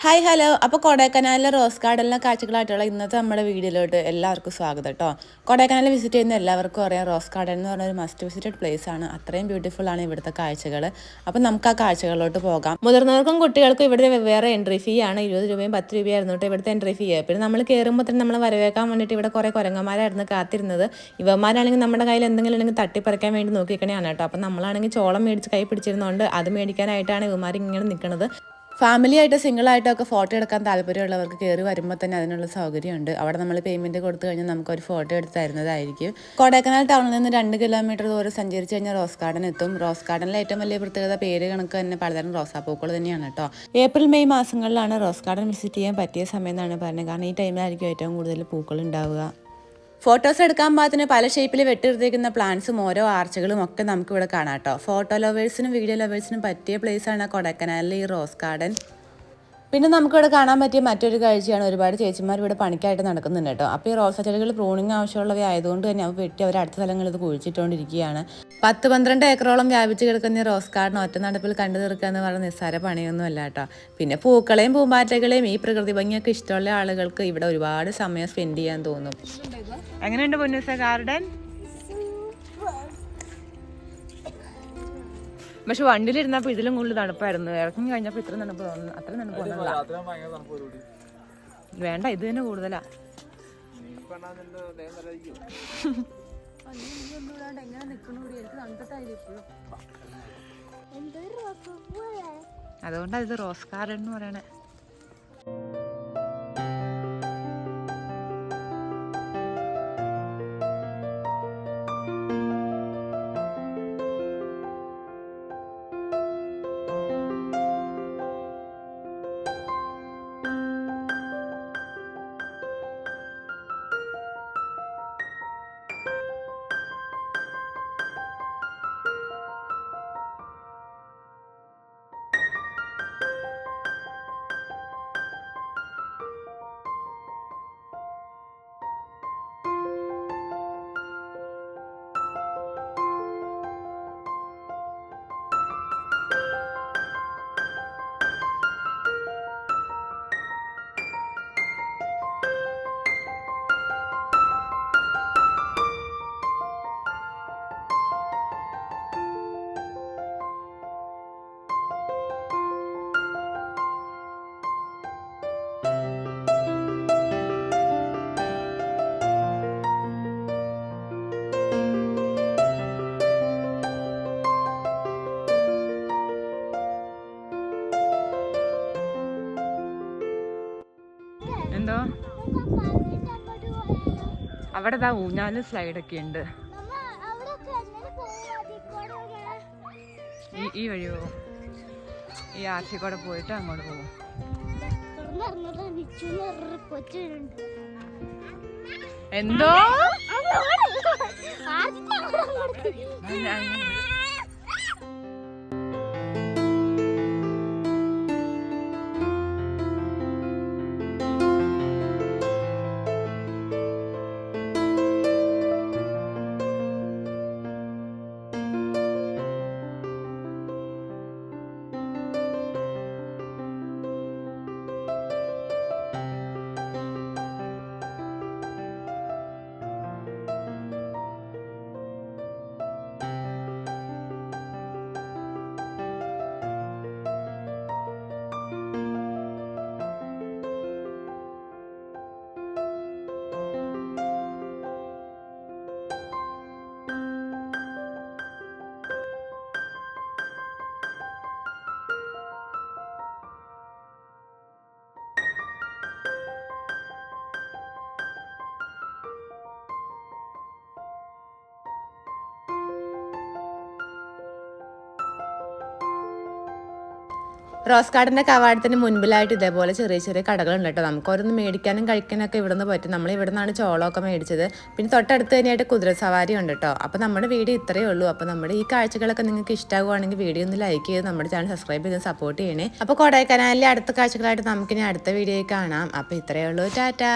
Hi hello. അപ്പോൾ കൊടൈക്കനാലിലെ rose ഗാർഡനിലെ കാഴ്ചകളായിട്ടുള്ള ഇന്നത്തെ നമ്മുടെ വീഡിയോയിലോട്ട് എല്ലാവർക്കും സ്വാഗതം കേട്ടോ. കൊടൈക്കനാൽ വിസിറ്റ് ചെയ്യുന്ന എല്ലാവർക്കും അറിയാം, റോസ് ഗാർഡൻ എന്ന് പറഞ്ഞ ഒരു മസ്റ്റ് വിസിറ്റഡ് പ്ലേസ് ആണ്. അത്രയും ബ്യൂട്ടിഫുൾ ആണ് ഇവിടുത്തെ കാഴ്ചകൾ. അപ്പം നമുക്ക് ആ കാഴ്ചകളിലോട്ട് പോകാം. മുതിർന്നവർക്കും കുട്ടികൾക്കും ഇവിടെ വേറെ എൻട്രി ഫീ ആണ്. 20 രൂപയും 10 രൂപയായിരുന്നു കേട്ടോ ഇവിടുത്തെ എൻട്രി ഫീ. പിന്നെ നമ്മൾ കയറുമ്പോൾ തന്നെ നമ്മൾ വരവേക്കാൻ വേണ്ടിയിട്ട് ഇവിടെ കുറേ കുരങ്ങന്മാരായിരുന്നു കാത്തിരുന്നത്. ഇവന്മാരാണെങ്കിൽ നമ്മുടെ കയ്യിൽ എന്തെങ്കിലും ഉണ്ടെങ്കിൽ തട്ടിപ്പറിക്കാൻ വേണ്ടി നോക്കിക്കണയാണ് കേട്ടോ. അപ്പം നമ്മളാണെങ്കിൽ ചോളം മേടിച്ച് കൈ പിടിച്ചിരുന്നതുകൊണ്ട് അത് മേടിക്കാനായിട്ടാണ് ഇവന്മാർ ഇങ്ങനെ നിൽക്കുന്നത്. ഫാമിലി ആയിട്ട് സിംഗിളായിട്ടൊക്കെ ഫോട്ടോ എടുക്കാൻ താല്പര്യമുള്ളവർക്ക് കയറി വരുമ്പോൾ തന്നെ അതിനുള്ള സൗകര്യമുണ്ട്. അവിടെ നമ്മൾ പേയ്മെൻറ്റ് കൊടുത്തു കഴിഞ്ഞാൽ നമുക്കൊരു ഫോട്ടോ എടുത്ത് തരുന്നതായിരിക്കും. കൊടൈക്കനാൽ ടൗണിൽ നിന്ന് 2 കിലോമീറ്റർ ദൂരം സഞ്ചരിച്ച് കഴിഞ്ഞാൽ റോസ് ഗാർഡൻ എത്തും. റോസ് ഗാർഡനിലെ ഏറ്റവും വലിയ പ്രത്യേകത പേര് കണക്ക് തന്നെ പലതരം റോസാപ്പൂക്കൾ തന്നെയാണ് കേട്ടോ. ഏപ്രിൽ മെയ് മാസങ്ങളിലാണ് റോസ് ഗാർഡൻ വിസിറ്റ് ചെയ്യാൻ പറ്റിയ സമയം എന്നാണ് പറഞ്ഞത്. കാരണം ഈ ടൈമിലായിരിക്കും ഏറ്റവും കൂടുതൽ പൂക്കൾ ഉണ്ടാവുക. ഫോട്ടോസ് എടുക്കാൻ പാകത്തിന് പല ഷേപ്പിൽ വെട്ടിയെടുത്തിരിക്കുന്ന പ്ലാന്റ്സും ഓരോ ആർച്ചുകളും ഒക്കെ നമുക്കിവിടെ കാണാം കേട്ടോ. ഫോട്ടോ ലവേഴ്സിനും വീഡിയോ ലവേഴ്സിനും പറ്റിയ പ്ലേസാണ് കൊടൈക്കനാലിലെ ഈ റോസ് ഗാർഡൻ. പിന്നെ നമുക്കിവിടെ കാണാൻ പറ്റിയ മറ്റൊരു കാഴ്ചയാണ്, ഒരുപാട് ചേച്ചിമാർ ഇവിടെ പണിക്കായിട്ട് നടക്കുന്നുണ്ട് കേട്ടോ. അപ്പോൾ ഈ റോസാ ചെടികൾ പ്രൂണിങ് ആവശ്യമുള്ളവ ആയതുകൊണ്ട് തന്നെ അവർ വെട്ടി അവർ അടുത്ത സ്ഥലങ്ങളിൽ ഇത് കുഴിച്ചിട്ടുകൊണ്ടിരിക്കുകയാണ്. 10-12 ഏക്കറോളം വ്യാപിച്ച് കിടക്കുന്ന ഈ റോസ് ഗാർഡൻ ഒറ്റ നടപ്പിൽ കണ്ടു തീർക്കുക എന്ന് പറഞ്ഞ നിസ്സാര പണിയൊന്നും അല്ല കേട്ടോ. പിന്നെ പൂക്കളെയും പൂമ്പാറ്റകളെയും ഈ പ്രകൃതി ഭംഗിയൊക്കെ ഇഷ്ടമുള്ള ആളുകൾക്ക് ഇവിടെ ഒരുപാട് സമയം സ്പെൻഡ് ചെയ്യാൻ തോന്നും. എങ്ങനെയുണ്ട് പൊന്നൂസ ഗാർഡൻ? പക്ഷെ വണ്ടിയിലിരുന്നപ്പോൾ ഇതിലും കൂടുതൽ തണുപ്പായിരുന്നു. ഇറങ്ങി കഴിഞ്ഞപ്പോൾ ഇത്ര തണുപ്പ് തോന്നുന്നു. അത്ര തണുപ്പ് തോന്നുന്നില്ല. വേണ്ട, ഇത് തന്നെ കൂടുതലാ. അതുകൊണ്ടാണ് ഇത് റോസ് ഗാർഡൻ എന്ന് പറയണേ. എന്തോ അവിടെ ഊഞ്ഞാലും സ്ലൈഡൊക്കെ ഉണ്ട്. ഈ വഴി പോവും. ഈ ആർച്ചിൽ കൂടെ പോയിട്ട് അങ്ങോട്ട് പോകും. എന്തോ റോസ് ഗാർഡൻ്റെ കവാടത്തിന് മുൻപിലായിട്ട് ഇതേപോലെ ചെറിയ ചെറിയ കടകളുണ്ട് കേട്ടോ. നമുക്ക് ഓരോന്ന് മേടിക്കാനും കഴിക്കാനൊക്കെ ഇവിടെ നിന്ന് പറ്റും. നമ്മൾ ഇവിടെ നിന്നാണ് ചോളമൊക്കെ മേടിച്ചത്. പിന്നെ തൊട്ടടുത്ത് തന്നെയായിട്ട് കുതിരസവാരി ഉണ്ട് കേട്ടോ. അപ്പോൾ നമ്മുടെ വീഡിയോ ഇത്രയേ ഉള്ളൂ. അപ്പോൾ നമ്മുടെ ഈ കാഴ്ചകളൊക്കെ നിങ്ങൾക്ക് ഇഷ്ടമാകുവാണെങ്കിൽ വീഡിയോ ഒന്ന് ലൈക്ക് ചെയ്ത് നമ്മുടെ ചാനൽ സബ്സ്ക്രൈബ് ചെയ്ത് സപ്പോർട്ട് ചെയ്യണേ. അപ്പോൾ കൊടൈക്കനാലിലെ അടുത്ത കാഴ്ചകളായിട്ട് നമുക്കിനി അടുത്ത വീഡിയോയിൽ കാണാം. അപ്പോൾ ഇത്രയേ ഉള്ളൂ. ടാറ്റാ.